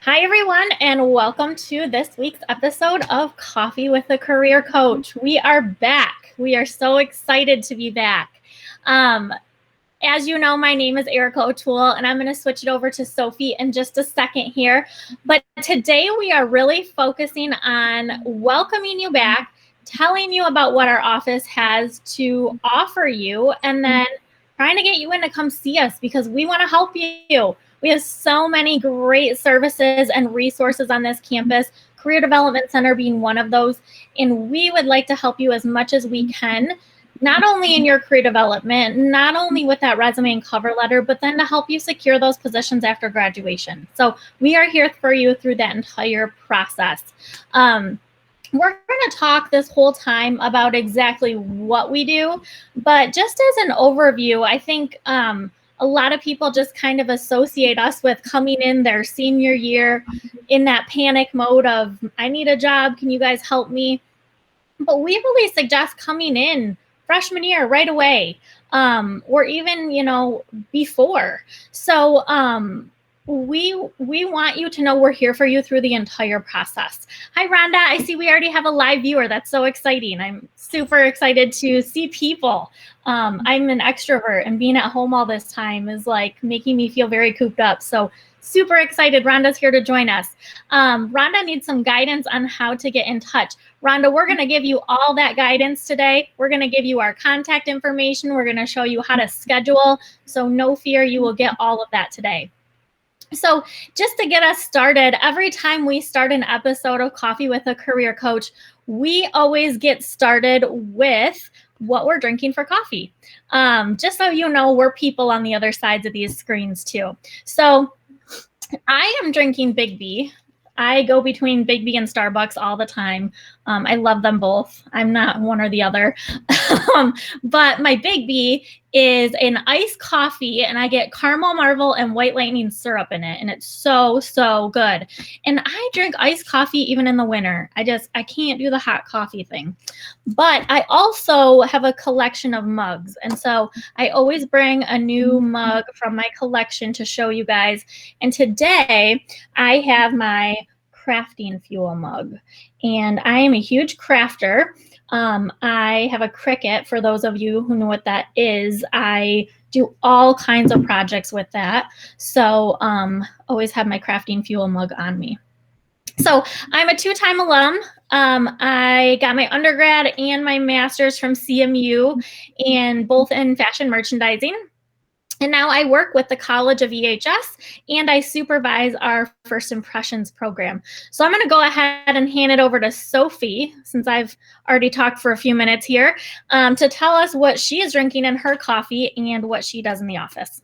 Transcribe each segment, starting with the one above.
Hi, everyone, and welcome to this week's episode of Coffee with a Career Coach. We are back. We are so excited to be back. As you know, my name is Erica O'Toole, and I'm going to switch it over to Sophie in just a second here. But today we are really focusing on welcoming you back, telling you about what our office has to offer you, and then trying to get you in to come see us because we want to help you. We have so many great services and resources on this campus, Career Development Center being one of those, and we would like to help you as much as we can, not only in your career development, not only with that resume and cover letter, but then to help you secure those positions after graduation. So we are here for you through that entire process. We're going to talk this whole time about exactly what we do, but just as an overview, I think a lot of people just kind of associate us with coming in their senior year in that panic mode of, I need a job, can you guys help me? But we really suggest coming in freshman year right away, or even, before. So we want you to know we're here for you through the entire process. Hi, Rhonda. I see we already have a live viewer. That's so exciting. I'm super excited to see people. I'm an extrovert, and being at home all this time is like making me feel very cooped up. So super excited. Rhonda's here to join us. Rhonda needs some guidance on how to get in touch. Rhonda, we're going to give you all that guidance today. We're going to give you our contact information. We're going to show you how to schedule. So no fear, you will get all of that today. So just to get us started, every time we start an episode of Coffee with a Career Coach, we always get started with what we're drinking for coffee. Just so you know, we're people on the other sides of these screens too. So I am drinking Big B. I go between Big B and Starbucks all the time. I love them both. I'm not one or the other. But my Big B is an iced coffee, and I get caramel marvel and white lightning syrup in it, and it's so, so good. And I drink iced coffee even in the winter. I can't do the hot coffee thing. But I also have a collection of mugs, and so I always bring a new mug from my collection to show you guys. And today I have my crafting fuel mug, and I am a huge crafter. I have a Cricut. For those of you who know what that is, I do all kinds of projects with that. So always have my crafting fuel mug on me. So I'm a two-time alum. I got my undergrad and my master's from CMU, and both in fashion merchandising. And now I work with the College of EHS, and I supervise our First Impressions program. So I'm going to go ahead and hand it over to Sophie, since I've already talked for a few minutes here, to tell us what she is drinking in her coffee and what she does in the office.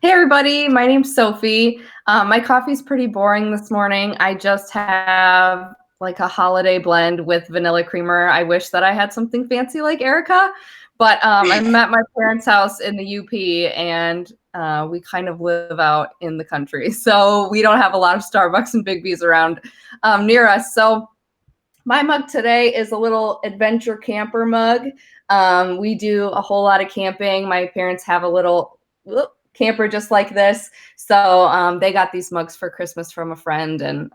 Hey everybody, my name's Sophie. My coffee's pretty boring this morning. I just have like a holiday blend with vanilla creamer. I wish that I had something fancy like Erica, but I'm at my parents' house in the UP, and we kind of live out in the country. So we don't have a lot of Starbucks and Big B's around near us. So my mug today is a little adventure camper mug. We do a whole lot of camping. My parents have a little camper just like this. So they got these mugs for Christmas from a friend, and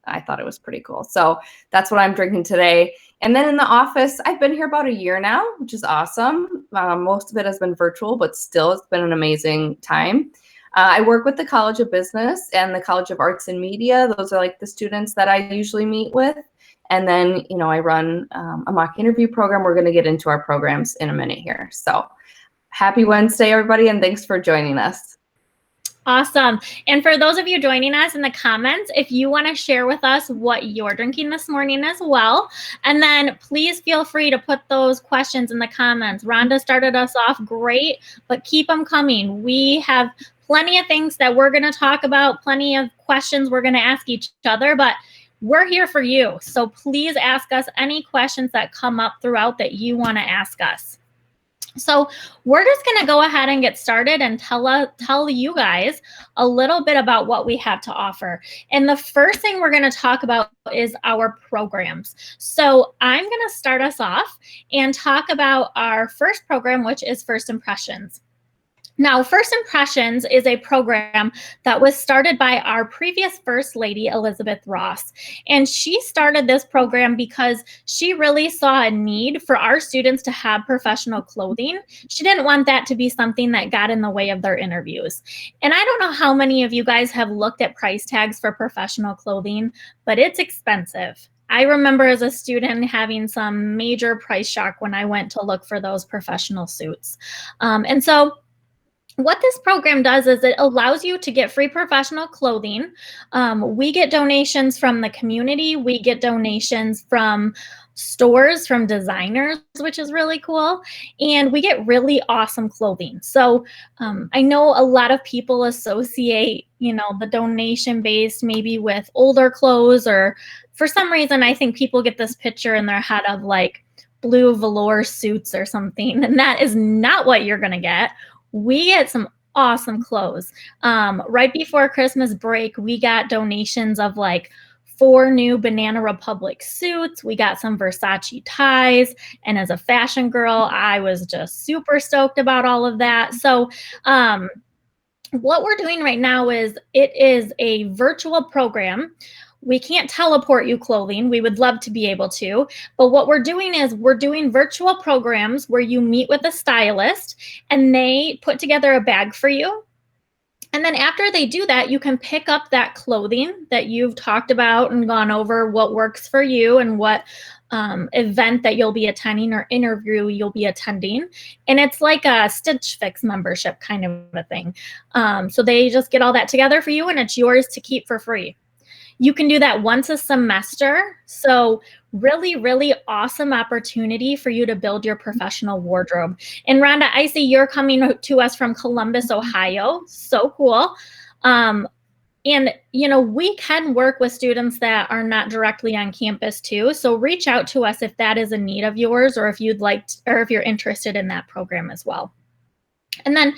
I thought it was pretty cool. So that's what I'm drinking today. And then in the office, I've been here about a year now, which is awesome. Most of it has been virtual, but still it's been an amazing time. I work with the College of Business and the College of Arts and Media. Those are like the students that I usually meet with. And then, I run a mock interview program. We're going to get into our programs in a minute here. So happy Wednesday, everybody, and thanks for joining us. Awesome. And for those of you joining us in the comments, if you want to share with us what you're drinking this morning as well, and then please feel free to put those questions in the comments. Rhonda started us off great, but keep them coming. We have plenty of things that we're going to talk about, plenty of questions we're going to ask each other, but we're here for you. So please ask us any questions that come up throughout that you want to ask us. So we're just going to go ahead and get started and tell you guys a little bit about what we have to offer. And the first thing we're going to talk about is our programs. So I'm going to start us off and talk about our first program, which is First Impressions. Now, First Impressions is a program that was started by our previous First Lady, Elizabeth Ross. And she started this program because she really saw a need for our students to have professional clothing. She didn't want that to be something that got in the way of their interviews. And I don't know how many of you guys have looked at price tags for professional clothing, but it's expensive. I remember as a student having some major price shock when I went to look for those professional suits. And so what this program does is it allows you to get free professional clothing. We get donations from the community. We get donations from stores, from designers, which is really cool. And we get really awesome clothing. So I know a lot of people associate, the donation based maybe with older clothes, or for some reason, I think people get this picture in their head of like blue velour suits or something. And that is not what you're going to get. We get some awesome clothes. Right before Christmas break, we got donations of like 4 new Banana Republic suits. We got some Versace ties. And as a fashion girl, I was just super stoked about all of that. So what we're doing right now is it is a virtual program. We can't teleport you clothing. We would love to be able to. But what we're doing is we're doing virtual programs where you meet with a stylist and they put together a bag for you. And then after they do that, you can pick up that clothing that you've talked about and gone over what works for you and what event that you'll be attending or interview you'll be attending. And it's like a Stitch Fix membership kind of a thing. So they just get all that together for you and it's yours to keep for free. You can do that once a semester. So really, really awesome opportunity for you to build your professional wardrobe. And Rhonda, I see you're coming to us from Columbus, Ohio. So cool. And, we can work with students that are not directly on campus too. So reach out to us if that is a need of yours, or if you'd like, or if you're interested in that program as well. And then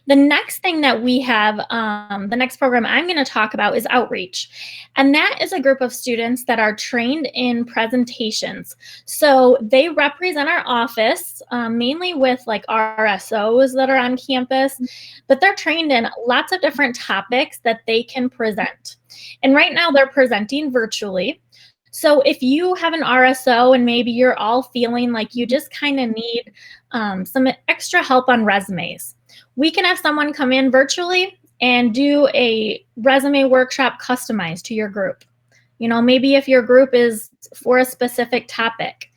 the next thing that we have, the next program I'm going to talk about is outreach. And that is a group of students that are trained in presentations. So they represent our office, mainly with like RSOs that are on campus, but they're trained in lots of different topics that they can present. And right now they're presenting virtually. So if you have an RSO and maybe you're all feeling like you just kind of need some extra help on resumes, we can have someone come in virtually and do a resume workshop customized to your group. Maybe if your group is for a specific topic,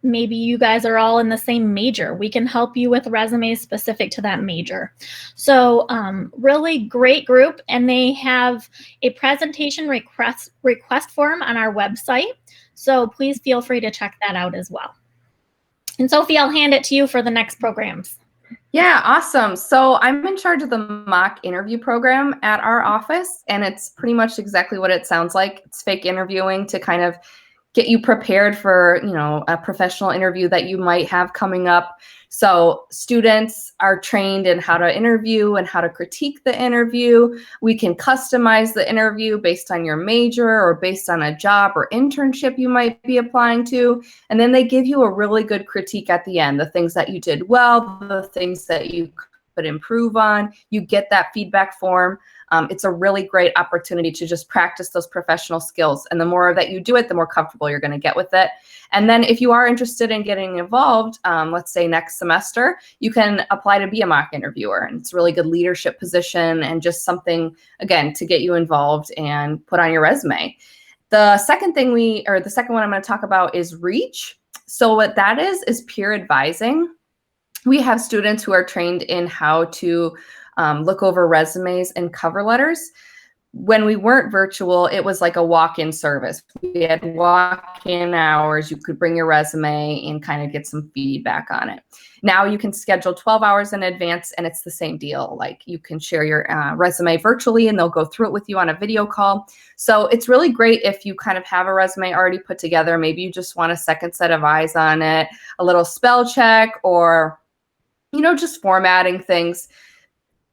maybe you guys are all in the same major. We can help you with resumes specific to that major. So really great group, and they have a presentation request form on our website. So please feel free to check that out as well. And Sophie, I'll hand it to you for the next programs. Yeah, awesome. So I'm in charge of the mock interview program at our office, and it's pretty much exactly what it sounds like. It's fake interviewing to kind of get you prepared for, a professional interview that you might have coming up. So students are trained in how to interview and how to critique the interview. We can customize the interview based on your major or based on a job or internship you might be applying to. And then they give you a really good critique at the end, the things that you did well, the things that you could improve on. You get that feedback form. It's a really great opportunity to just practice those professional skills. And the more that you do it, the more comfortable you're going to get with it. And then if you are interested in getting involved, let's say next semester, you can apply to be a mock interviewer. And it's a really good leadership position and just something, again, to get you involved and put on your resume. The second one I'm going to talk about is Reach. So what that is peer advising. We have students who are trained in how to look over resumes and cover letters. When we weren't virtual, it was like a walk-in service. We had walk-in hours. You could bring your resume and kind of get some feedback on it. Now you can schedule 12 hours in advance, and it's the same deal. Like you can share your resume virtually, and they'll go through it with you on a video call. So it's really great if you kind of have a resume already put together. Maybe you just want a second set of eyes on it, a little spell check, or just formatting things.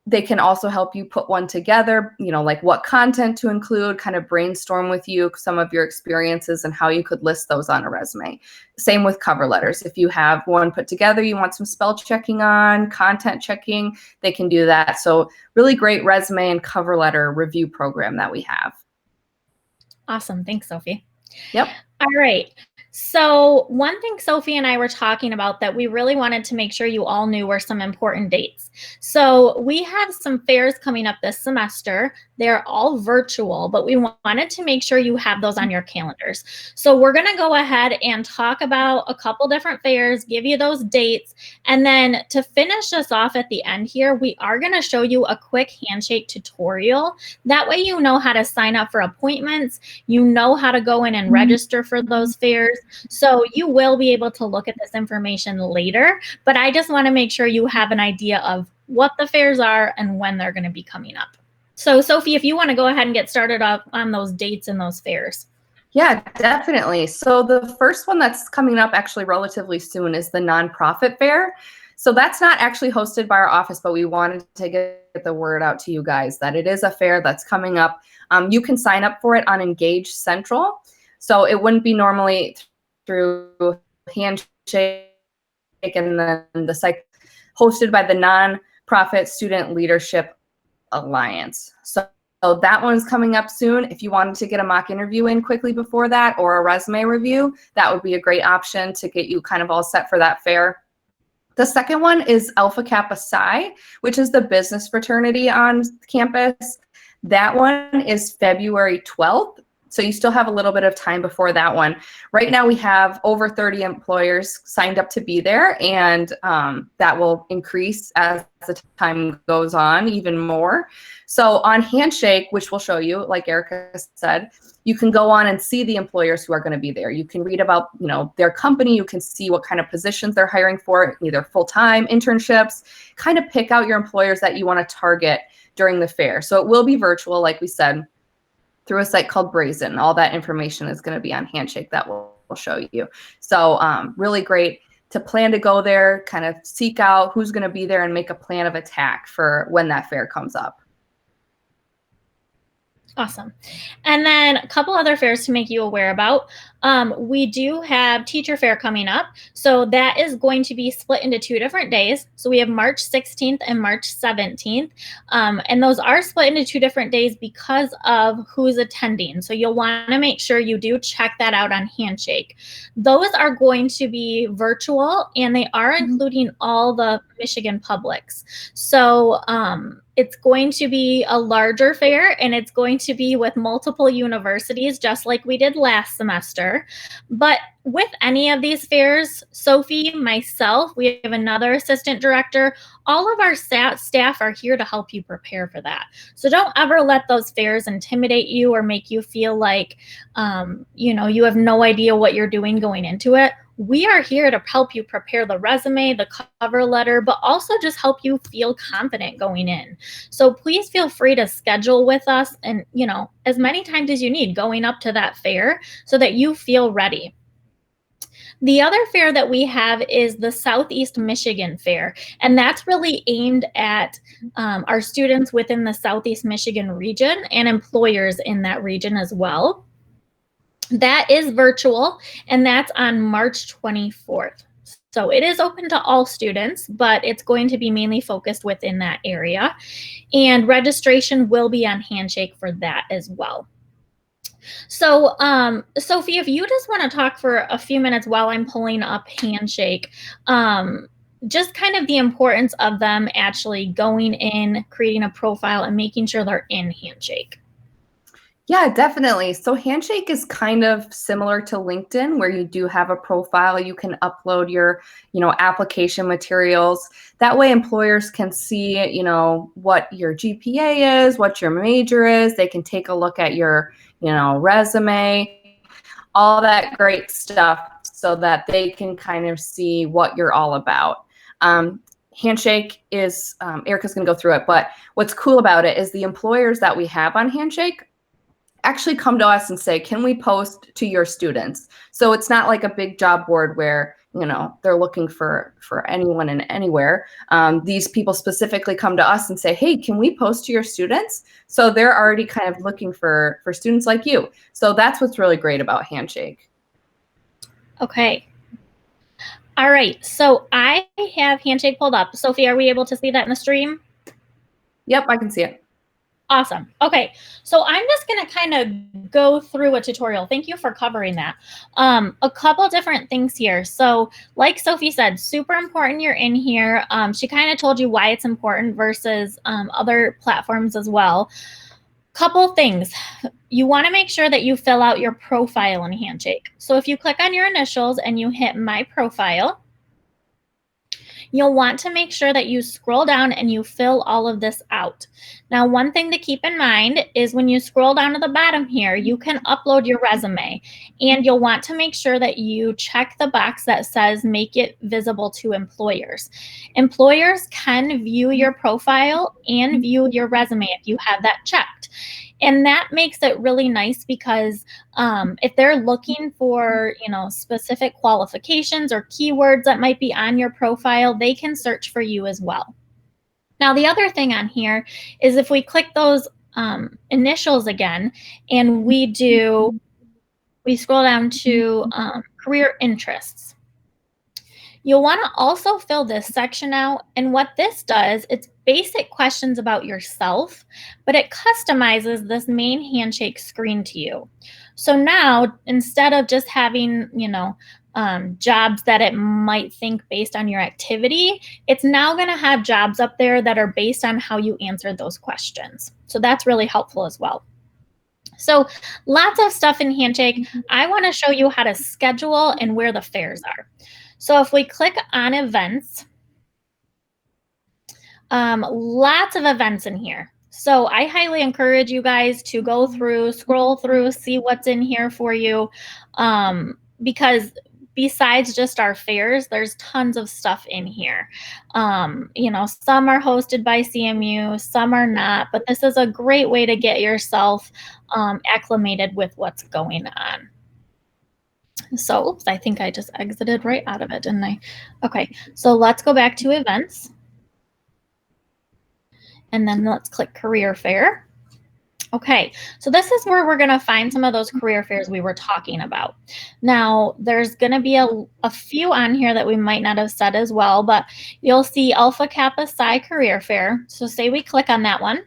They can also help you put one together, like what content to include, kind of brainstorm with you some of your experiences and how you could list those on a resume. Same with cover letters. If you have one put together, you want some spell checking on, content checking, they can do that. So really great resume and cover letter review program that we have. Awesome. Thanks, Sophie. Yep. All right. So one thing Sophie and I were talking about that we really wanted to make sure you all knew were some important dates. So we have some fairs coming up this semester. They're all virtual, but we wanted to make sure you have those on your calendars. So we're going to go ahead and talk about a couple different fairs, give you those dates, and then to finish us off at the end here, we are going to show you a quick handshake tutorial. That way you know how to sign up for appointments, you know how to go in and register for those fairs. So you will be able to look at this information later, but I just want to make sure you have an idea of what the fairs are and when they're going to be coming up. So Sophie, if you want to go ahead and get started up on those dates and those fairs. Yeah, definitely. So the first one that's coming up actually relatively soon is the nonprofit fair. So that's not actually hosted by our office, but we wanted to get the word out to you guys that it is a fair that's coming up. You can sign up for it on Engage Central. So it wouldn't be normally through Handshake and then the site hosted by the Nonprofit Student Leadership Alliance. So that one's coming up soon. If you wanted to get a mock interview in quickly before that or a resume review, that would be a great option to get you kind of all set for that fair. The second one is Alpha Kappa Psi, which is the business fraternity on campus. That one is February 12th. So you still have a little bit of time before that one. Right now we have over 30 employers signed up to be there, and that will increase as the time goes on even more. So on Handshake, which we'll show you, like Erica said, you can go on and see the employers who are going to be there. You can read about, their company. You can see what kind of positions they're hiring for, either full-time internships, kind of pick out your employers that you want to target during the fair. So it will be virtual, like we said, through a site called Brazen. All that information is going to be on Handshake that we'll show you. So really great to plan to go there, kind of seek out who's going to be there and make a plan of attack for when that fair comes up. Awesome. And then a couple other fairs to make you aware about. We do have Teacher Fair coming up. So that is going to be split into 2 different days. So we have March 16th and March 17th. And those are split into 2 different days because of who's attending. So you'll want to make sure you do check that out on Handshake. Those are going to be virtual, and they are including all the Michigan publics. So it's going to be a larger fair, and it's going to be with multiple universities, just like we did last semester. But with any of these fairs, Sophie, myself, we have another assistant director, all of our staff are here to help you prepare for that. So don't ever let those fairs intimidate you or make you feel like, you have no idea what you're doing going into it. We are here to help you prepare the resume, the cover letter, but also just help you feel confident going in. So please feel free to schedule with us and, as many times as you need going up to that fair so that you feel ready. The other fair that we have is the Southeast Michigan Fair, and that's really aimed at our students within the Southeast Michigan region and employers in that region as well. That is virtual, and that's on March 24th. So it is open to all students, but it's going to be mainly focused within that area. And registration will be on Handshake for that as well. So Sophie, if you just want to talk for a few minutes while I'm pulling up Handshake, just kind of the importance of them actually going in, creating a profile, and making sure they're in Handshake. Yeah, definitely. So Handshake is kind of similar to LinkedIn, where you do have a profile. You can upload your, application materials. That way employers can see, what your GPA is, what your major is. They can take a look at your, resume, all that great stuff so that they can kind of see what you're all about. Handshake is, Erica's going to go through it, but what's cool about it is the employers that we have on Handshake actually come to us and say, can we post to your students? So it's not like a big job board where, they're looking for anyone and anywhere. These people specifically come to us and say, hey, can we post to your students? So they're already kind of looking for students like you. So that's what's really great about Handshake. Okay. All right. So I have Handshake pulled up. Sophie, are we able to see that in the stream? Yep, I can see it. Awesome. Okay, so I'm just going to kind of go through a tutorial. Thank you for covering that. A couple different things here. So like Sophie said, super important you're in here. She kind of told you why it's important versus other platforms as well. Couple things. You want to make sure that you fill out your profile in Handshake. So if you click on your initials and you hit My Profile, you'll want to make sure that you scroll down and you fill all of this out. Now, one thing to keep in mind is when you scroll down to the bottom here, you can upload your resume, and you'll want to make sure that you check the box that says make it visible to employers. Employers can view your profile and view your resume if you have that checked. And that makes it really nice because if they're looking for, specific qualifications or keywords that might be on your profile, they can search for you as well. Now, the other thing on here is if we click those initials again and we scroll down to career interests. You'll want to also fill this section out. And what this does, it's basic questions about yourself, but it customizes this main Handshake screen to you. So now, instead of just having, jobs that it might think based on your activity, it's now going to have jobs up there that are based on how you answered those questions. So that's really helpful as well. So lots of stuff in Handshake. I want to show you how to schedule and where the fairs are. So if we click on events, lots of events in here. So I highly encourage you guys to go through, scroll through, see what's in here for you. Because besides just our fairs, there's tons of stuff in here. Some are hosted by CMU, some are not, but this is a great way to get yourself acclimated with what's going on. So, oops, I think I just exited right out of it, didn't I? Okay, so let's go back to events. And then let's click career fair. Okay, so this is where we're going to find some of those career fairs we were talking about. Now, there's going to be a few on here that we might not have said as well, but you'll see Alpha Kappa Psi Career Fair. So say we click on that one.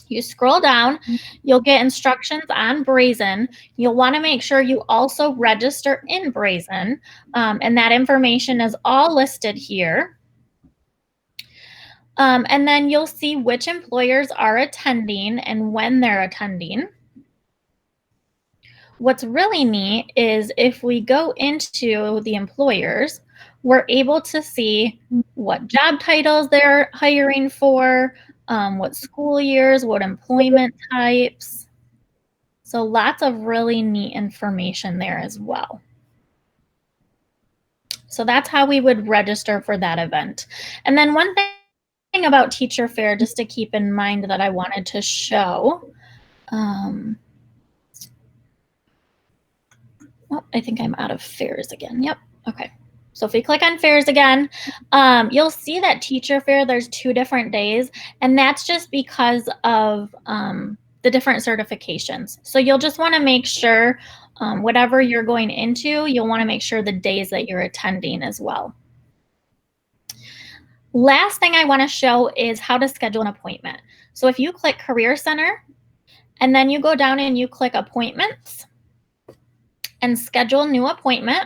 You scroll down, you'll get instructions on Brazen. You'll want to make sure you also register in Brazen, and that information is all listed here. And then you'll see which employers are attending and when they're attending. What's really neat is if we go into the employers, we're able to see what job titles they're hiring for, what school years, what employment types. So lots of really neat information there as well. So that's how we would register for that event. And then one thing about Teacher Fair, just to keep in mind that I wanted to show. Oh, I think I'm out of fairs again. Yep. Okay. So if we click on fairs again, you'll see that Teacher Fair, there's 2 different days, and that's just because of the different certifications. So you'll just want to make sure whatever you're going into, you'll want to make sure the days that you're attending as well. Last thing I want to show is how to schedule an appointment. So if you click Career Center, and then you go down and you click Appointments and Schedule New Appointment,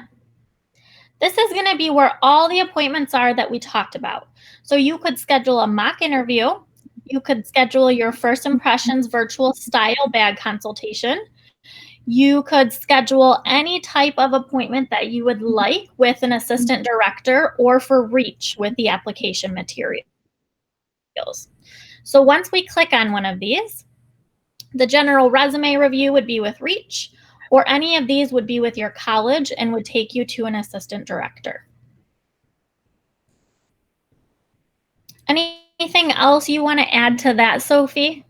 this is going to be where all the appointments are that we talked about. So you could schedule a mock interview. You could schedule your first impressions virtual style bag consultation. You could schedule any type of appointment that you would like with an assistant director or for Reach with the application materials. So once we click on one of these, the general resume review would be with Reach, or any of these would be with your college and would take you to an assistant director. Anything else you want to add to that, Sophie?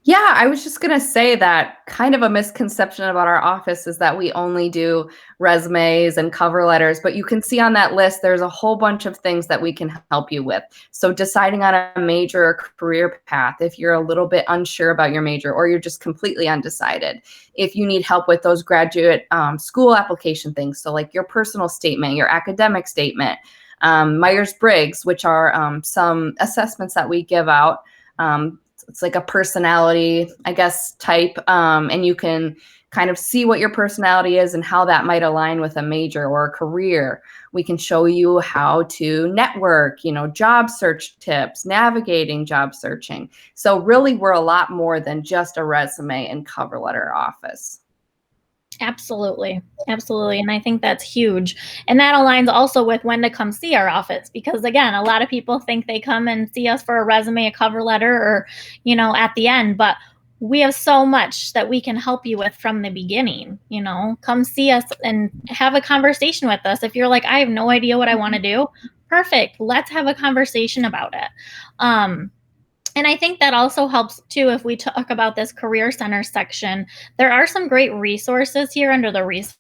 Yeah, I was just going to say that kind of a misconception about our office is that we only do resumes and cover letters, but you can see on that list there's a whole bunch of things that we can help you with. So deciding on a major or career path, if you're a little bit unsure about your major or you're just completely undecided, if you need help with those graduate school application things, so like your personal statement, your academic statement, Myers-Briggs, which are some assessments that we give out. It's like a personality, I guess, type, and you can kind of see what your personality is and how that might align with a major or a career. We can show you how to network, job search tips, navigating job searching. So really, we're a lot more than just a resume and cover letter office. Absolutely. Absolutely. And I think that's huge. And that aligns also with when to come see our office, because again, a lot of people think they come and see us for a resume, a cover letter, or, at the end, but we have so much that we can help you with from the beginning. Come see us and have a conversation with us. If you're like, I have no idea what I want to do, perfect. Let's have a conversation about it. And I think that also helps too if we talk about this Career Center section. There are some great resources here under the resources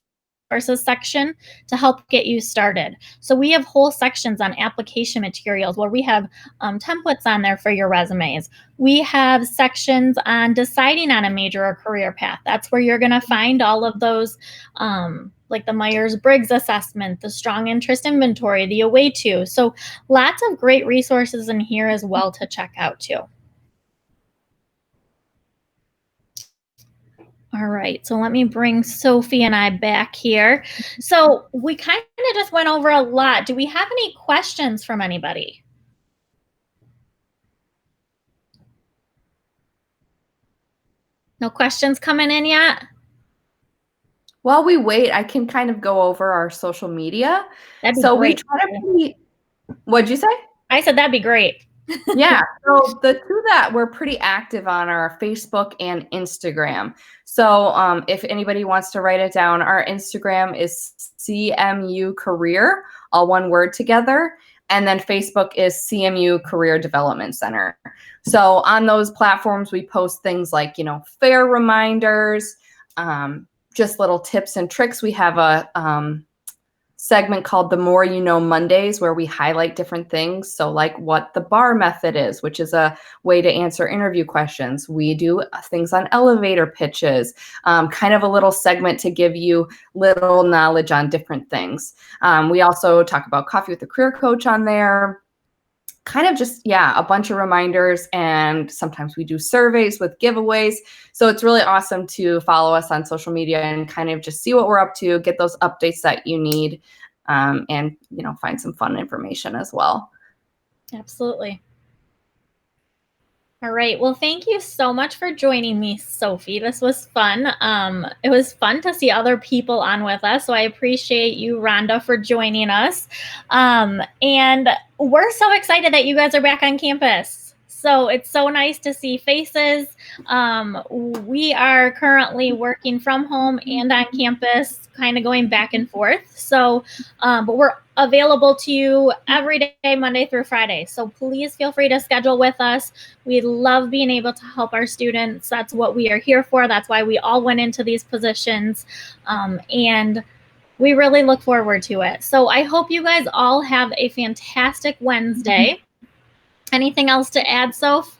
section to help get you started. So we have whole sections on application materials where we have templates on there for your resumes. We have sections on deciding on a major or career path. That's where you're going to find all of those like the Myers-Briggs assessment, the strong interest inventory, the away to. So lots of great resources in here as well to check out too. All right, so let me bring Sophie and I back here. So we kind of just went over a lot. Do we have any questions from anybody? No questions coming in yet? While we wait, I can kind of go over our social media. That'd be so great. We try to be, what'd you say? I said that'd be great. Yeah, so the two that we're pretty active on are Facebook and Instagram. So if anybody wants to write it down, our Instagram is CMU Career, all one word together. And then Facebook is CMU Career Development Center. So on those platforms, we post things like, fair reminders, just little tips and tricks. We have a segment called The More You Know Mondays, where we highlight different things. So like what the BAR method is, which is a way to answer interview questions. We do things on elevator pitches, kind of a little segment to give you little knowledge on different things. We also talk about Coffee with a Career Coach on there. Kind of just, a bunch of reminders, and sometimes we do surveys with giveaways. So it's really awesome to follow us on social media and kind of just see what we're up to, get those updates that you need, and, find some fun information as well. Absolutely. All right. Well, thank you so much for joining me, Sophie. This was fun. It was fun to see other people on with us. So I appreciate you, Rhonda, for joining us. And we're so excited that you guys are back on campus. So it's so nice to see faces. We are currently working from home and on campus, kind of going back and forth. So, but we're available to you every day, Monday through Friday. So please feel free to schedule with us. We love being able to help our students. That's what we are here for. That's why we all went into these positions. And we really look forward to it. So I hope you guys all have a fantastic Wednesday. Anything else to add, Soph?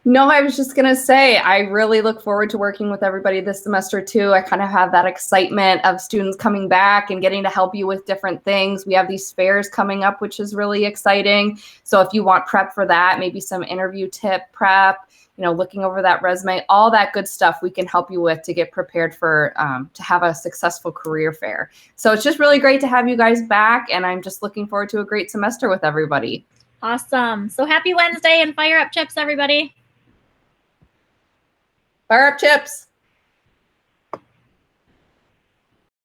No, I was just going to say, I really look forward to working with everybody this semester too. I kind of have that excitement of students coming back and getting to help you with different things. We have these fairs coming up, which is really exciting. So if you want prep for that, maybe some interview tip prep, looking over that resume, all that good stuff we can help you with to get prepared for, to have a successful career fair. So it's just really great to have you guys back. And I'm just looking forward to a great semester with everybody. Awesome. So happy Wednesday and fire up chips, everybody. Fire up chips.